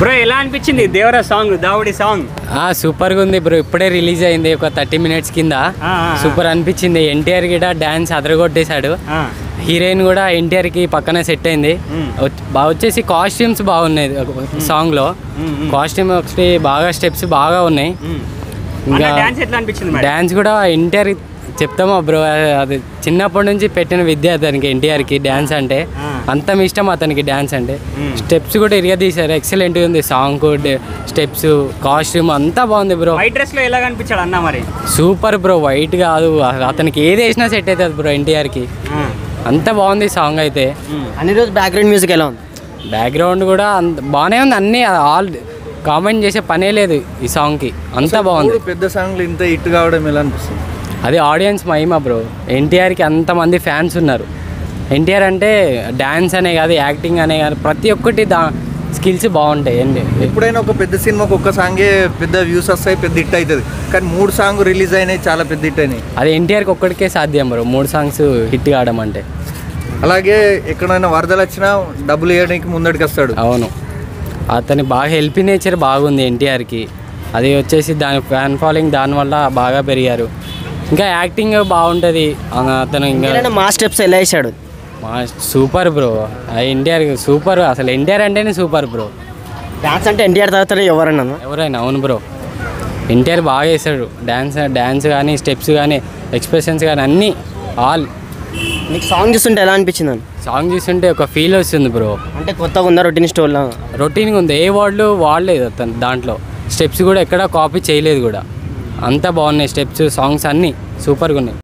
Bro ఎలా అనిపించింది Devara song, దావుడి song? సూపర్గా ఉంది బ్రో. ఇప్పుడే రిలీజ్ అయింది ఒక 30 minutes కింద. సూపర్ అనిపించింది. ఎన్టీఆర్ కూడా డాన్స్ అదరగొట్టేశాడు. హీరోయిన్ కూడా ఎన్టీఆర్ కి పక్కన సెట్ అయింది. బాగా వచ్చేసి కాస్ట్యూమ్స్ బాగున్నాయి సాంగ్ లో. కాస్ట్యూమ్ ఒకటి బాగా స్టెప్స్ బాగా ఉన్నాయి. ఇంకా డాన్స్ కూడా ఎన్టీఆర్ చెప్తామా బ్రో, అది చిన్నప్పటి నుంచి పెట్టిన విద్య అతనికి. ఎన్టీఆర్కి డ్యాన్స్ అంటే అంత ఇష్టం అతనికి. డ్యాన్స్ అంటే స్టెప్స్ కూడా ఇరిగా తీశారు. ఎక్సలెంట్గా ఉంది సాంగ్, స్టెప్స్, కాస్ట్యూమ్ అంతా బాగుంది బ్రో. వైట్ డ్రెస్ లో ఎలా కనిపించాడు అన్న మరి? Super bro. వైట్ కాదు, అతనికి ఏది వేసినా సెట్ అవుతుంది బ్రో ఎన్టీఆర్కి. అంత బాగుంది సాంగ్ అయితే. అన్ని రోజు బ్యాక్గ్రౌండ్ మ్యూజిక్ ఎలా ఉంది? బ్యాక్గ్రౌండ్ కూడా బాగానే ఉంది. అన్నీ ఆల్ కామెంట్ చేసే పనే లేదు ఈ సాంగ్కి. అంతా బాగుంది. పెద్ద సాంగ్లు ఇంత హిట్ కావడం ఎలా అనిపిస్తుంది? అది ఆడియన్స్ మహిమ బ్రో. ఎన్టీఆర్కి అంతమంది ఫ్యాన్స్ ఉన్నారు. ఎన్టీఆర్ అంటే డ్యాన్స్ అనే కాదు, యాక్టింగ్ అనే కాదు, ప్రతి ఒక్కటి స్కిల్స్ బాగుంటాయి. ఎప్పుడైనా ఒక పెద్ద సినిమాకి ఒక్క సాంగే పెద్ద వ్యూస్ వస్తాయి, పెద్ద హిట్ అవుతుంది. కానీ 3 సాంగ్ రిలీజ్ అయినాయి, చాలా పెద్ద హిట్ అయినాయి. అది ఎన్టీఆర్కి ఒక్కడికే సాధ్యం బ్రో 3 సాంగ్స్ హిట్ కావడం అంటే. అలాగే ఎక్కడైనా వరదలు వచ్చినా డబ్బులు వేయడానికి ముందడికి వస్తాడు. అవును, అతని బాగా హెల్పింగ్ నేచర్ బాగుంది ఎన్టీఆర్కి. అది వచ్చేసి దాని ఫ్యాన్ ఫాలోయింగ్ దానివల్ల బాగా పెరిగారు. ఇంకా యాక్టింగ్ బాగుంటుంది అతను. ఇంకా మా స్టెప్స్ ఎలా వేసాడు? Super bro. ఎన్టీఆర్ సూపర్. అసలు ఎన్టీఆర్ అంటేనే సూపర్ బ్రో. డాన్స్ అంటే ఎన్టీఆర్ తర్వాత ఎవరైనా? అవును బ్రో, ఎన్టీఆర్ బాగా వేసాడు. డ్యాన్స్ కానీ, స్టెప్స్ కానీ, ఎక్స్ప్రెషన్స్ కానీ అన్నీ ఆల్. నీకు సాంగ్ చూస్తుంటే ఎలా అనిపించింది? సాంగ్ చూస్తుంటే ఒక ఫీల్ వస్తుంది బ్రో. అంటే కొత్తగా ఉందా? రొటీన్ స్టోర్లో రొటీన్గా ఉంది. ఏ వర్డ్లు వాడలేదు అతను దాంట్లో. స్టెప్స్ కూడా ఎక్కడా కాపీ చేయలేదు కూడా. అంతా బాగున్నాయి స్టెప్స్, సాంగ్స్ అన్నీ సూపర్గా ఉన్నాయి.